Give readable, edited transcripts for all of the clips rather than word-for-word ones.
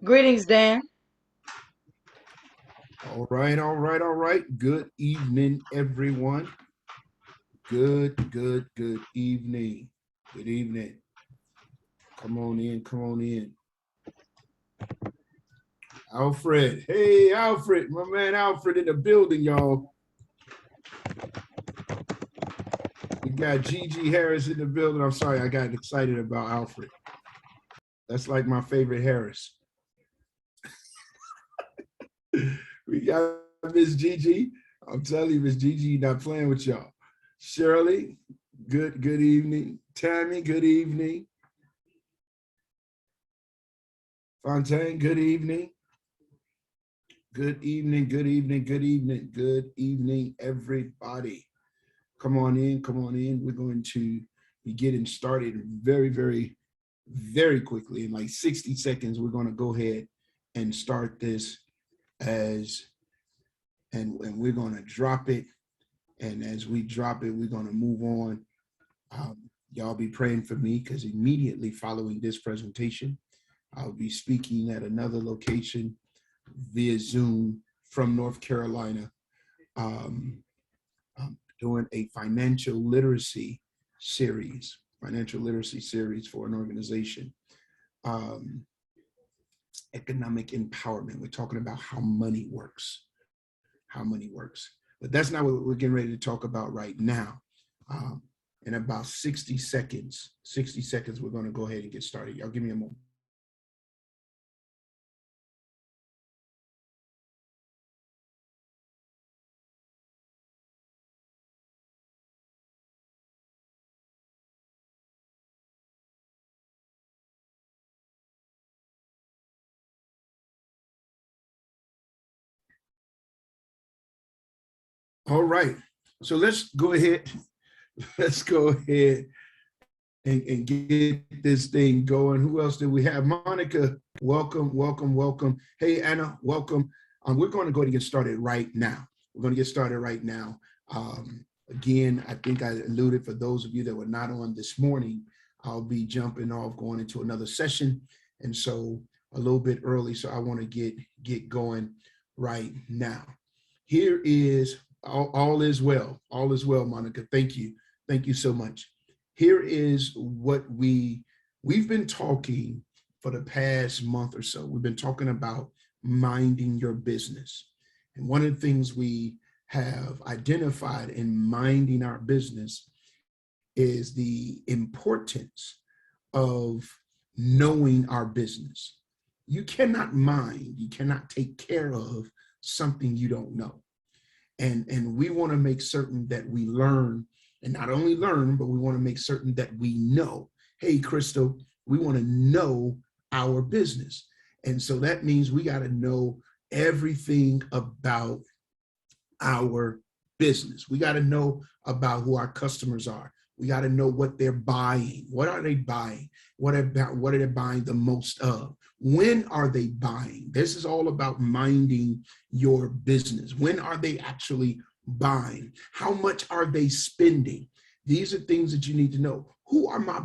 Greetings, Dan. All right, all right, all right. Good evening, everyone. Good evening. Good evening. Come on in, come on in. Alfred. Hey, Alfred, my man Alfred in the building, y'all. We got Gigi Harris in the building. I'm sorry, I got excited about Alfred. That's like my favorite Harris. We got Miss Gigi. I'm telling you, Miss Gigi, not playing with y'all. Shirley, good evening. Tammy, good evening. Fontaine, good evening. Good evening, everybody. Come on in, come on in. We're going to be getting started very quickly. In like 60 seconds, we're going to go ahead and start this as, and we're going to drop it. And as we drop it, we're going to move on. Y'all be praying for me because immediately following this presentation, I'll be speaking at another location via Zoom from North Carolina, um, doing a financial literacy series for an organization, um, economic empowerment. We're talking about how money works. But that's not what we're getting ready to talk about right now. Um, in about 60 seconds, we're going to go ahead and get started. Y'all give me a moment. All right. So let's go ahead. Let's go ahead and get this thing going. Who else do we have? Monica, welcome. Hey, Anna, welcome. We're going to go ahead and get started right now. We're going to get started right now. Again, I think I alluded for those of you that were not on this morning, I'll be jumping off, going into another session. And so a little bit early. So I want to get going right now. Here is all is well. All is well, Monica. Thank you. Thank you so much. Here is what we've been talking for the past month or so. We've been talking about minding your business. And one of the things we have identified in minding our business is the importance of knowing our business. You cannot mind, you cannot take care of something you don't know. And we want to make certain that we learn, and not only learn, but we want to make certain that we know. Hey, Crystal, we want to know our business. And so that means we got to know everything about our business. We got to know about who our customers are. We got to know what they're buying. What are they buying? What are they buying the most of? When are they buying? This is all about minding your business. When are they actually buying? How much are they spending? These are things that you need to know. Who are my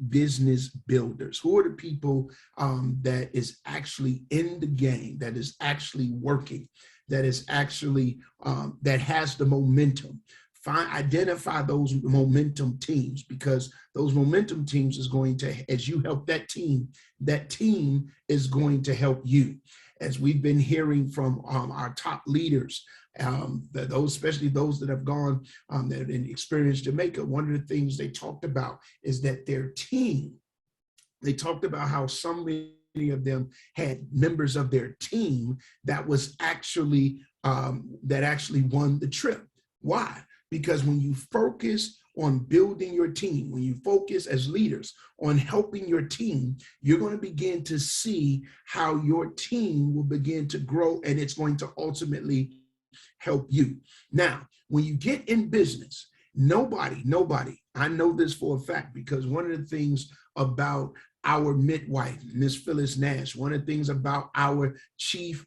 business builders? Who are the people that is actually in the game, that is actually working, that is actually that has the momentum? Identify those momentum teams, because those momentum teams is going to, as you help that team is going to help you. As we've been hearing from our top leaders, those, especially those that have gone, that have experienced Jamaica, one of the things they talked about is that their team, they talked about how so many of them had members of their team that actually won the trip. Why? Because when you focus on building your team, when you focus as leaders on helping your team, you're going to begin to see how your team will begin to grow, and it's going to ultimately help you. Now, when you get in business, nobody, I know this for a fact, because one of the things about our midwife, Miss Phyllis Nash, one of the things about our chief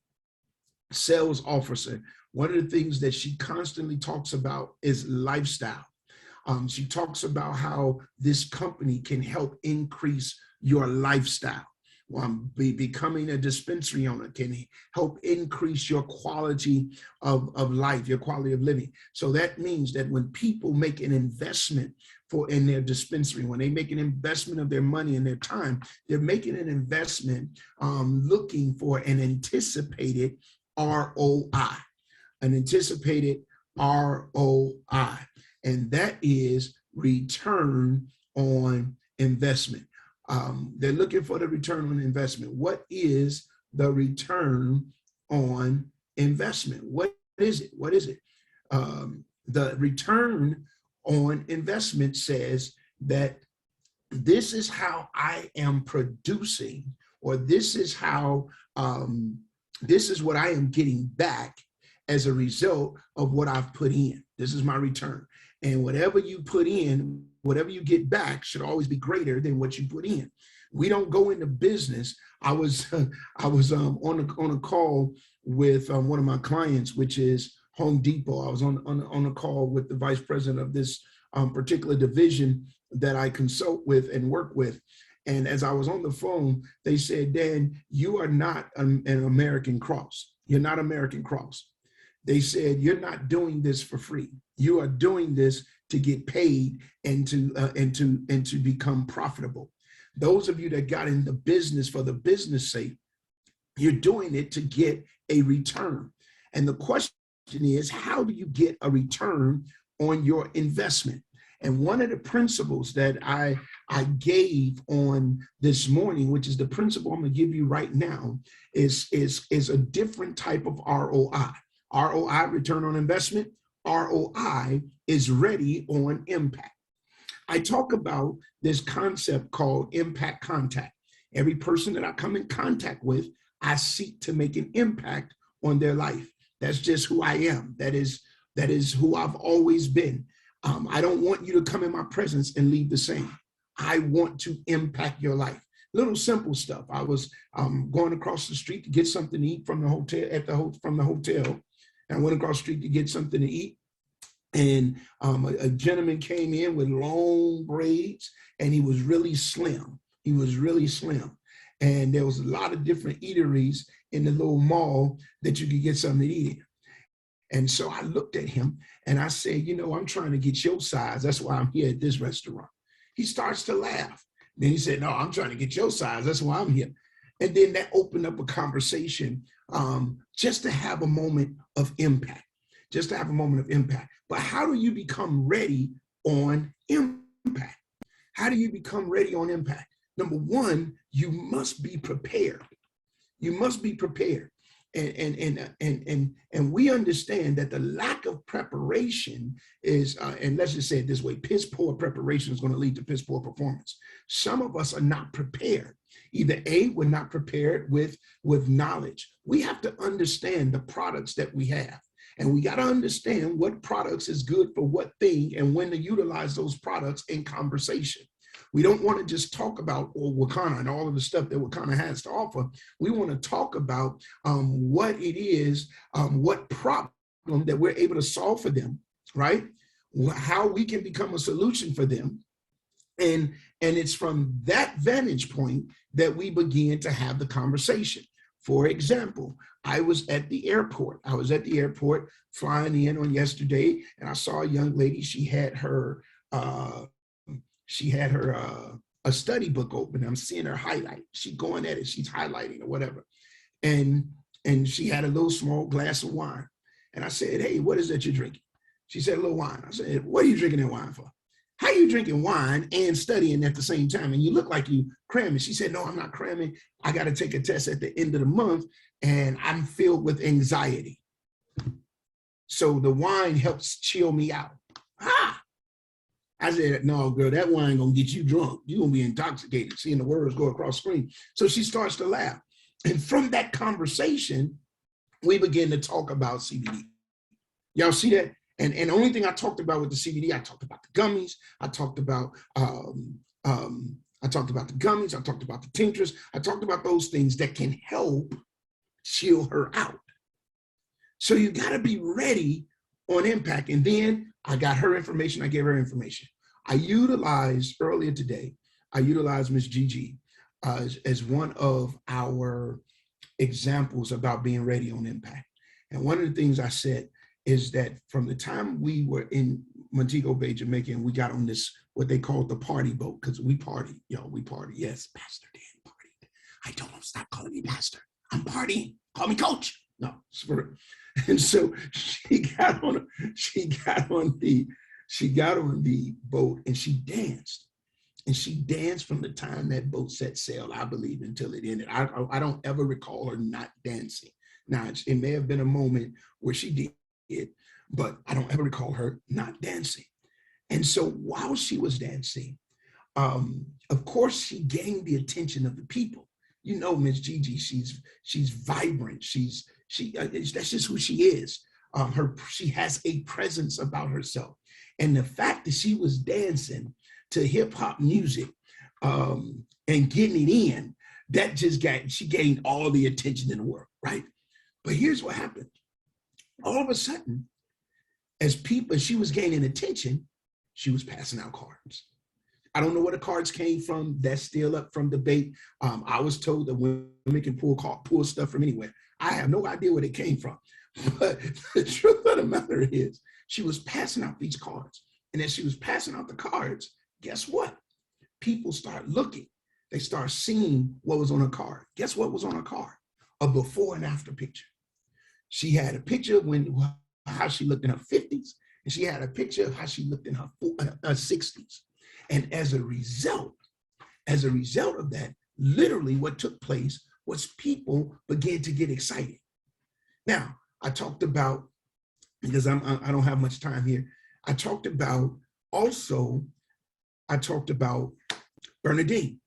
sales officer, one of the things that she constantly talks about is lifestyle. She talks about how this company can help increase your lifestyle. Becoming a dispensary owner can help increase your quality of life, your quality of living. So that means that when people make an investment in their dispensary, when they make an investment of their money and their time, they're making an investment looking for an anticipated ROI, an anticipated ROI, and that is return on investment. They're looking for the return on investment. What is the return on investment? What is it? What is it? The return on investment says that this is how I am producing, or this is how, this is what I am getting back as a result of what I've put in. This is my return. And whatever you put in, whatever you get back should always be greater than what you put in. We don't go into business. I was on a call with one of my clients, which is Home Depot. I was on a call with the vice president of this particular division that I consult with and work with. And as I was on the phone, they said, Dan, you are not an American Cross. You're not American Cross. They said, you're not doing this for free. You are doing this to get paid and to become profitable. Those of you that got in the business for the business sake, you're doing it to get a return. And the question is, how do you get a return on your investment? And one of the principles that I gave on this morning, which is the principle I'm going to give you right now, is a different type of ROI. ROI, return on investment. ROI is ready on impact. I talk about this concept called impact contact. Every person that I come in contact with, I seek to make an impact on their life. That's just who I am. That is who I've always been. I don't want you to come in my presence and leave the same. I want to impact your life. Little simple stuff. I was going across the street to get something to eat from the hotel, and I went across the street to get something to eat. And a gentleman came in with long braids, and he was really slim. He was really slim. And there was a lot of different eateries in the little mall that you could get something to eat in. And so I looked at him and I said, you know, I'm trying to get your size. That's why I'm here at this restaurant. He starts to laugh. Then he said, no, I'm trying to get your size. That's why I'm here. And then that opened up a conversation just to have a moment of impact, just to have a moment of impact. But how do you become ready on impact? How do you become ready on impact? Number one, you must be prepared. You must be prepared. And we understand that the lack of preparation is, and let's just say it this way, piss poor preparation is going to lead to piss poor performance. Some of us are not prepared. Either A, we're not prepared with knowledge. We have to understand the products that we have. And we got to understand what products is good for what thing and when to utilize those products in conversation. We don't want to just talk about Wakana and all of the stuff that Wakana has to offer. We want to talk about what it is, what problem that we're able to solve for them, right? How we can become a solution for them. And it's from that vantage point that we begin to have the conversation. For example, I was at the airport. Flying in on yesterday, and I saw a young lady. She had her a study book open. I'm seeing her highlight. She's going at it. She's highlighting or whatever. And she had a little small glass of wine. And I said, hey, what is that you're drinking? She said, a little wine. I said, what are you drinking that wine for? How are you drinking wine and studying at the same time? And you look like you cramming. She said, no, I'm not cramming. I got to take a test at the end of the month, and I'm filled with anxiety. So the wine helps chill me out. I said, no, girl, that wine gonna get you drunk. You're gonna be intoxicated, seeing the words go across screen. So she starts to laugh. And from that conversation, we begin to talk about CBD. Y'all see that? And the only thing I talked about with the CBD, I talked about the gummies. I talked about the gummies. I talked about the tinctures. I talked about those things that can help chill her out. So you got to be ready on impact. And then I got her information. I gave her information. I utilized earlier today, Miss Gigi as one of our examples about being ready on impact. And one of the things I said is that from the time we were in Montego Bay, Jamaica, and we got on this, what they called the party boat, because we party, we party. Yes, Pastor Dan party. I told him, stop calling me pastor. I'm partying. Call me coach. No, spirit. And so she got on the boat and she danced. And she danced from the time that boat set sail, I believe, until it ended. I don't ever recall her not dancing. Now, it may have been a moment where she did, but I don't ever recall her not dancing. And so while she was dancing, of course, she gained the attention of the people. You know, Miss Gigi, she's vibrant. That's just who she is. She has a presence about herself. And the fact that she was dancing to hip hop music and getting it in, she gained all the attention in the world, right? But here's what happened. All of a sudden, as she was gaining attention, she was passing out cards. I don't know where the cards came from. That's still up from debate. I was told that women can pull stuff from anywhere. I have no idea where they came from. But the truth of the matter is, she was passing out these cards. And as she was passing out the cards, guess what? People start looking. They start seeing what was on her card. Guess what was on her card? A before and after picture. She had a picture of how she looked in her 50s, and she had a picture of how she looked in her 60s. And as a result of that, literally what took place was people began to get excited. Now, I talked about, because I don't have much time here, I talked about Bernadine.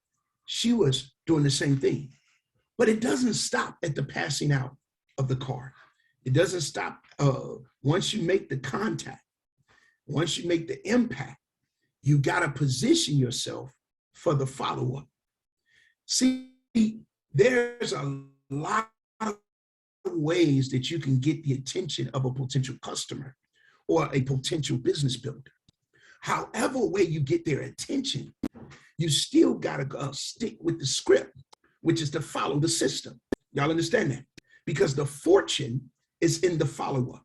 She was doing the same thing, but it doesn't stop at the passing out of the card. It doesn't stop once you make the contact, once you make the impact, you got to position yourself for the follow-up. See, there's a lot of ways that you can get the attention of a potential customer or a potential business builder. However way you get their attention, you still got to stick with the script, which is to follow the system. Y'all understand that? Because the fortune is in the follow-up.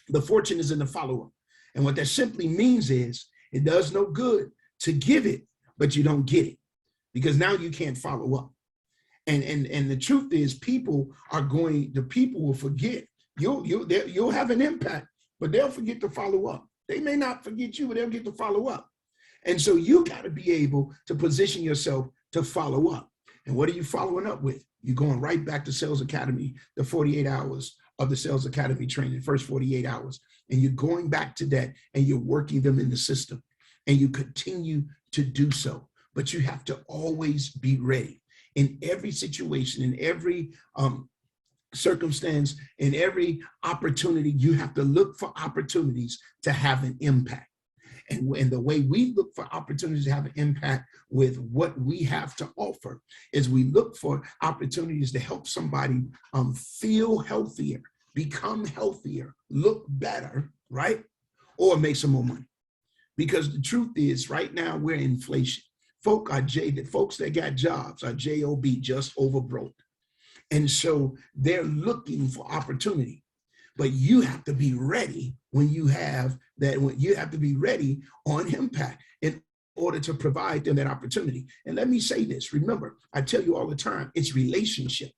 The fortune is in the follow-up. And what that simply means is it does no good to give it, but you don't get it, because now you can't follow up. And the truth is, people will forget. You'll have an impact, but they'll forget to follow up. They may not forget you, but they'll get to follow up. And so you got to be able to position yourself to follow up. And what are you following up with? You're going right back to Sales Academy, the 48 hours of the Sales Academy training, first 48 hours. And you're going back to that and you're working them in the system, and you continue to do so. But you have to always be ready in every situation, in every circumstance, in every opportunity. You have to look for opportunities to have an impact. And the way we look for opportunities to have an impact with what we have to offer is we look for opportunities to help somebody feel healthier, become healthier, look better, right? Or make some more money. Because the truth is, right now we're in inflation. Folks that got jobs are JOB, just over broke. And so they're looking for opportunity. But you have to be ready when you have that. You have to be ready on impact in order to provide them that opportunity. And let me say this, remember, I tell you all the time, it's relationship.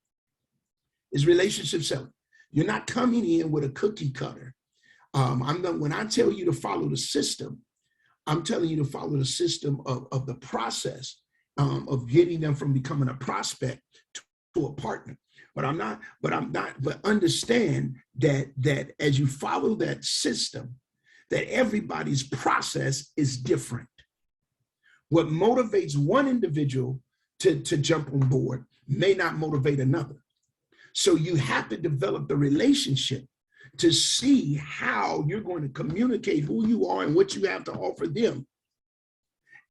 It's relationship selling. You're not coming in with a cookie cutter. When I tell you to follow the system, I'm telling you to follow the system of the process of getting them from becoming a prospect to a partner. But understand that as you follow that system, that everybody's process is different. What motivates one individual to jump on board may not motivate another. So you have to develop the relationship to see how you're going to communicate who you are and what you have to offer them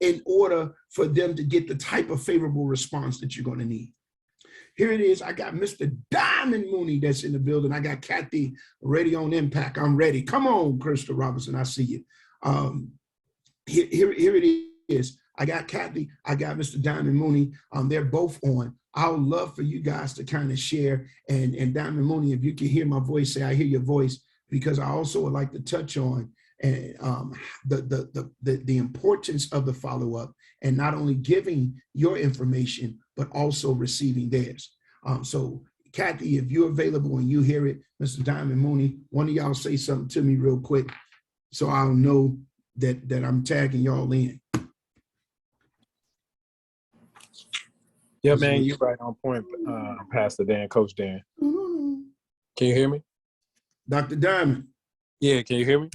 in order for them to get the type of favorable response that you're going to need. Here it is. I got Mr. Diamond Mooney that's in the building. I got Kathy ready on impact. I'm ready. Come on, Crystal Robinson. I see you. Here it is. I got Kathy, I got Mr. Diamond Mooney. They're both on. I would love for you guys to kind of share. And Diamond Mooney, if you can hear my voice, say I hear your voice, because I also would like to touch on and the importance of the follow-up, and not only giving your information, but also receiving theirs. So Kathy, if you're available and you hear it, Mr. Diamond Mooney, one of y'all say something to me real quick so I'll know that I'm tagging y'all in. Yeah, man, you're right on point, Pastor Dan, Coach Dan. Can you hear me? Dr. Diamond. Yeah, can you hear me?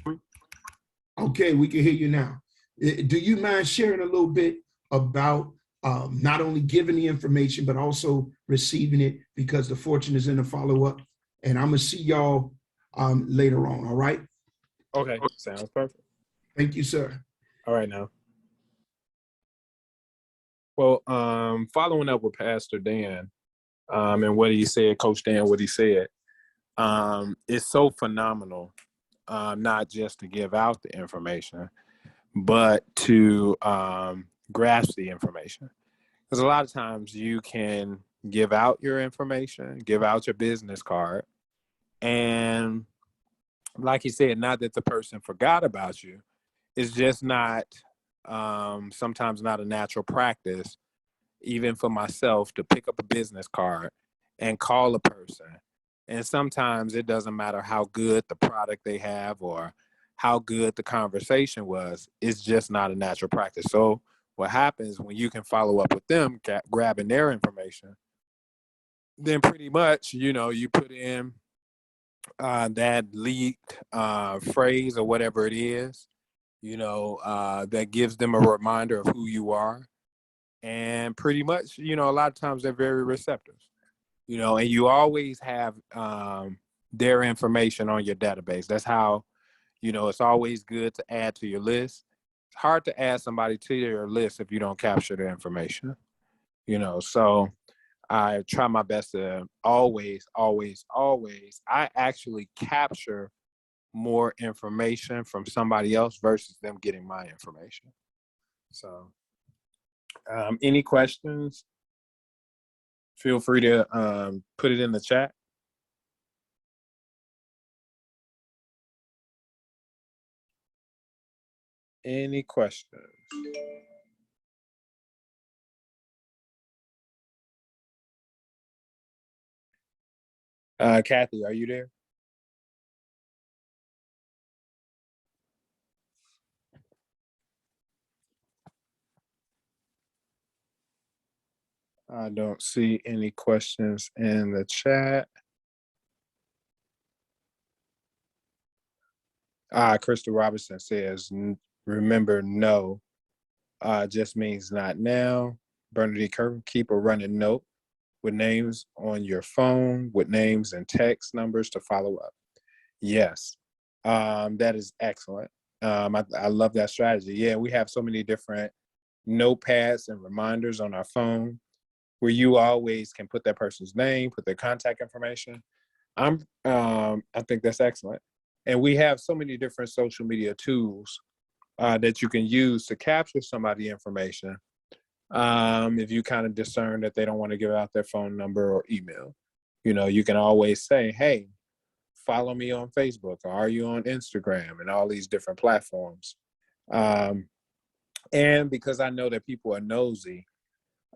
Okay, we can hear you now. Do you mind sharing a little bit about not only giving the information, but also receiving it, because the fortune is in the follow-up? And I'm going to see y'all later on, all right? Okay, sounds perfect. Thank you, sir. All right, now. Well, following up with Pastor Dan and what he said, Coach Dan, what he said, it's so phenomenal, not just to give out the information, but to grasp the information. Because a lot of times you can give out your information, give out your business card, and like he said, not that the person forgot about you, it's just not, sometimes not a natural practice, even for myself, to pick up a business card and call a person. And sometimes it doesn't matter how good the product they have or how good the conversation was, it's just not a natural practice. So what happens when you can follow up with them, grabbing their information, then pretty much, you put in that lead phrase or whatever it is, that gives them a reminder of who you are. And pretty much, a lot of times they're very receptive, and you always have their information on your database. That's how, it's always good to add to your list. It's hard to add somebody to your list if you don't capture their information, so I try my best to always, I actually capture more information from somebody else versus them getting my information. So any questions? Feel free to put it in the chat. Any questions? Kathy, are you there? I don't see any questions in the chat. Crystal Robinson says, remember, no, just means not now. Bernadette Kirk, keep a running note with names on your phone, with names and text numbers to follow up. Yes, that is excellent. I love that strategy. Yeah, we have so many different notepads and reminders on our phone where you always can put that person's name, put their contact information. I think that's excellent. And we have so many different social media tools that you can use to capture somebody's information. If you kind of discern that they don't want to give out their phone number or email, you can always say, hey, follow me on Facebook, or are you on Instagram, and all these different platforms. And because I know that people are nosy,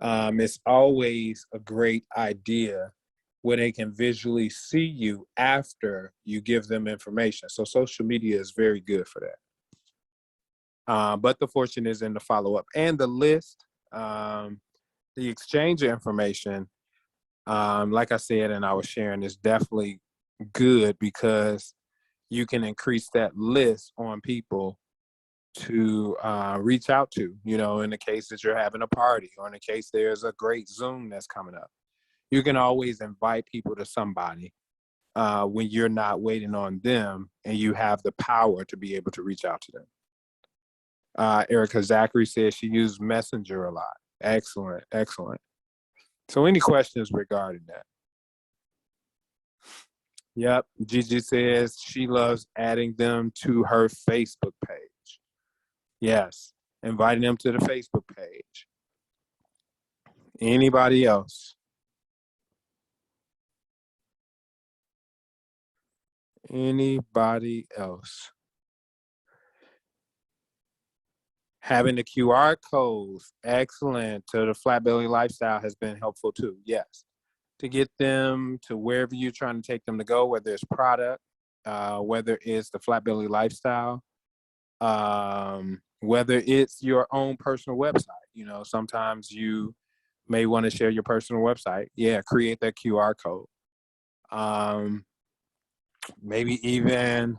it's always a great idea where they can visually see you after you give them information. So social media is very good for that. But the fortune is in the follow-up and the list, the exchange of information. Like I said, and I was sharing, is definitely good because you can increase that list on people to reach out to, in the case that you're having a party, or in the case there's a great Zoom that's coming up. You can always invite people to somebody when you're not waiting on them and you have the power to be able to reach out to them. Erica Zachary says she used Messenger a lot. Excellent, excellent. So any questions regarding that? Yep, Gigi says she loves adding them to her Facebook page. Yes, inviting them to the Facebook page. Anybody else? Anybody else? Having the QR codes, excellent, to the Flat Belly Lifestyle has been helpful too, yes. To get them to wherever you're trying to take them to go, whether it's product, whether it's the Flat Belly Lifestyle, whether it's your own personal website. You know, sometimes you may want to share your personal website. Yeah, create that QR code. Maybe even,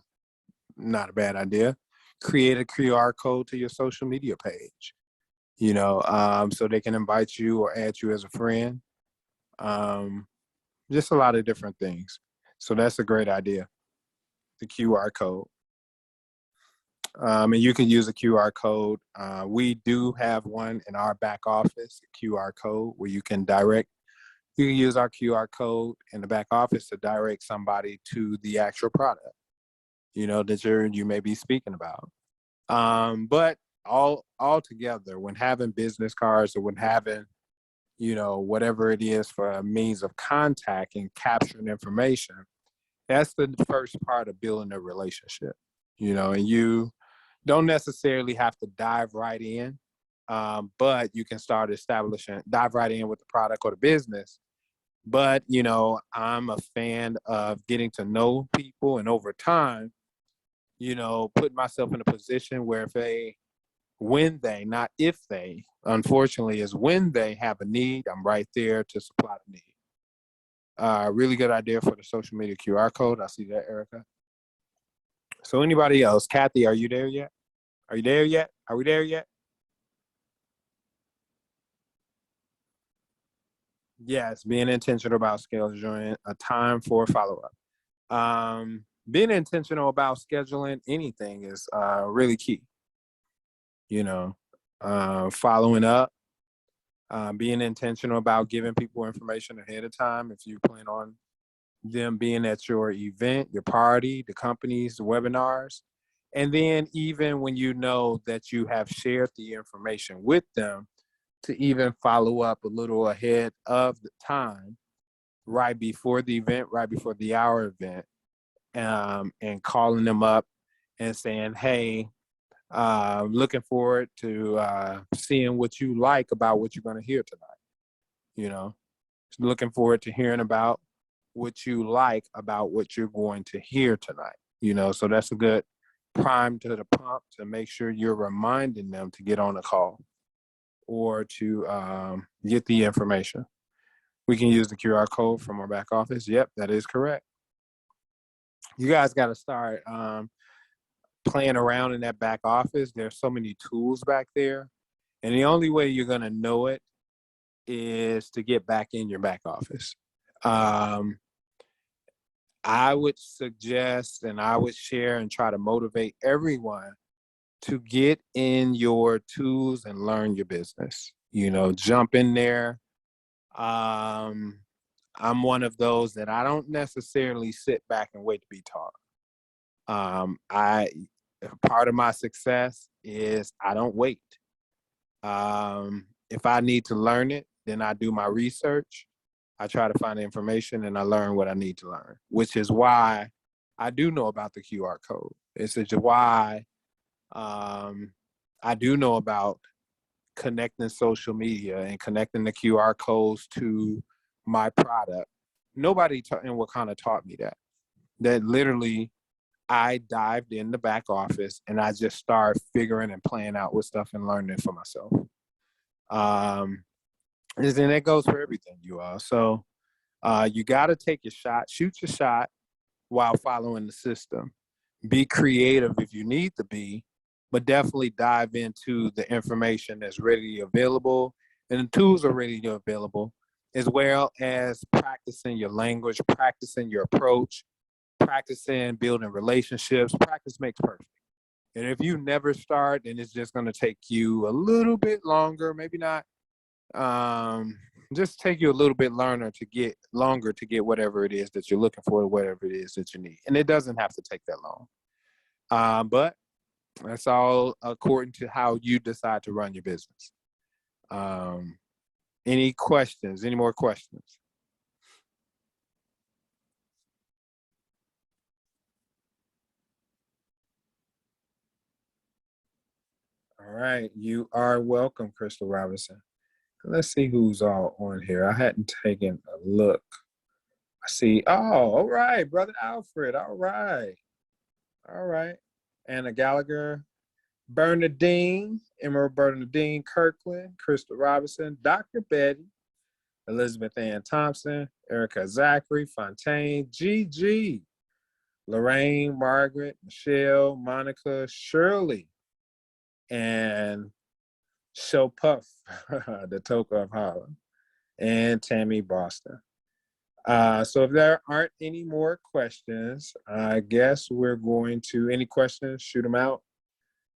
not a bad idea, create a QR code to your social media page, you know, so they can invite you or add you as a friend. Just a lot of different things. So that's a great idea, the QR code. And you can use a QR code. We do have one in our back office, a QR code where you can use our QR code in the back office to direct somebody to the actual product, you know, that you may be speaking about. But all together, when having business cards or when having, you know, whatever it is for a means of contact and capturing information, that's the first part of building a relationship, you know, and you don't necessarily have to dive right in, but you can dive right in with the product or the business. But, you know, I'm a fan of getting to know people, and over time, you know, putting myself in a position where not if they, unfortunately, is when they have a need, I'm right there to supply the need. Really good idea for the social media QR code. I see that, Erica. So anybody else? Kathy, are you there yet? Are you there yet? Are we there yet? Yes, being intentional about scheduling a time for follow-up. Being intentional about scheduling anything is really key. You know, following up, being intentional about giving people information ahead of time if you plan on them being at your event, your party, the companies, the webinars. And then even when you know that you have shared the information with them, to even follow up a little ahead of the time, right before the event, right before the hour event, and calling them up and saying, hey, looking forward to seeing what you like about what you're going to hear tonight. You know, looking forward to hearing about what you like about what you're going to hear tonight. You know, so that's a good prime to the pump to make sure you're reminding them to get on a call or to get the information. We can use the QR code from our back office. Yep, that is correct. You guys got to start playing around in that back office. There's so many tools back there. And the only way you're going to know it is to get back in your back office. I would suggest and I would share and try to motivate everyone to get in your tools and learn your business. You know, jump in there. I'm one of those that I don't necessarily sit back and wait to be taught. Part of my success is I don't wait. If I need to learn it, then I do my research. I try to find the information and I learn what I need to learn, which is why I do know about the QR code. It's why I do know about connecting social media and connecting the QR codes to my product. Nobody in Wakanda taught me that. That literally I dived in the back office and I just started figuring and playing out with stuff and learning for myself. And that goes for everything, you all. So you got to take your shot, shoot your shot while following the system. Be creative if you need to be, but definitely dive into the information that's readily available and the tools are readily available, as well as practicing your language, practicing your approach, practicing building relationships. Practice makes perfect. And if you never start, then it's just going to take you a little bit longer, maybe not. Just take you a little bit longer to get whatever it is that you're looking for, whatever it is that you need. And it doesn't have to take that long. But That's all according to how you decide to run your business. Any questions? Any more questions? All right. You are welcome, Crystal Robinson. Let's see who's all on here. I hadn't taken a look. I see. Oh, all right, Brother Alfred. All right. All right. Anna Gallagher, Bernadine, Emerald Bernadine Kirkland, Crystal Robinson, Dr. Betty, Elizabeth Ann Thompson, Erica Zachary, Fontaine, Gigi, Lorraine, Margaret, Michelle, Monica, Shirley, and Show Puff, the Toka of Holland, and Tammy Boston. So if there aren't any more questions, I guess we're going to, any questions, shoot them out.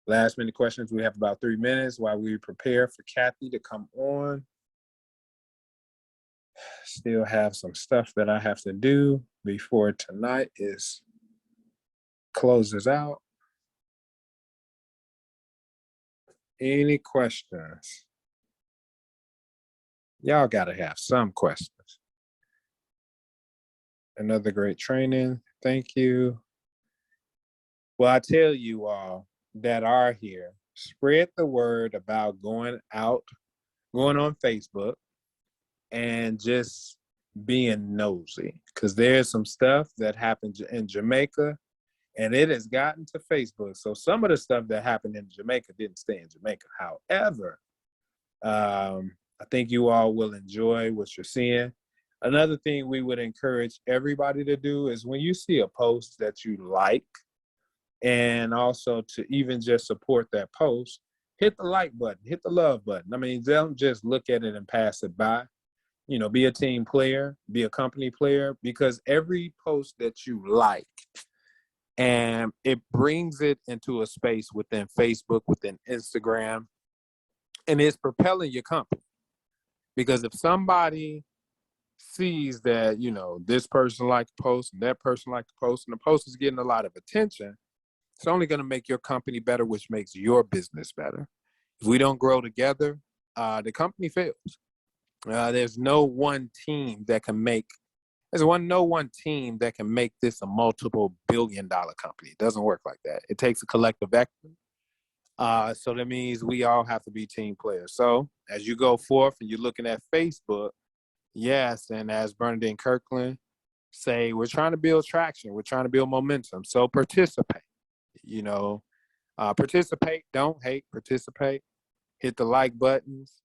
Last minute questions, we have about 3 minutes while we prepare for Kathy to come on. Still have some stuff that I have to do before tonight closes out. Any questions? Y'all gotta have some questions. Another great training. Thank you. Well, I tell you all that are here, spread the word about going on Facebook and just being nosy, because there's some stuff that happened in Jamaica and it has gotten to Facebook. So some of the stuff that happened in Jamaica didn't stay in Jamaica. However, I think you all will enjoy what you're seeing. Another thing we would encourage everybody to do is when you see a post that you like, and also to even just support that post, hit the like button, hit the love button. I mean, don't just look at it and pass it by. Be a team player, be a company player, because every post that you like, and it brings it into a space within Facebook, within Instagram, and it's propelling your company. Because if somebody sees that, this person liked the post and that person liked the post, and the post is getting a lot of attention, it's only going to make your company better, which makes your business better. If we don't grow together, the company fails. There's no one team that can make this a multiple billion-dollar company. It doesn't work like that. It takes a collective effort. So that means we all have to be team players. So as you go forth and you're looking at Facebook, yes, and as Bernadine Kirkland say, we're trying to build traction. We're trying to build momentum. So participate. Participate. Don't hate. Participate. Hit the like buttons.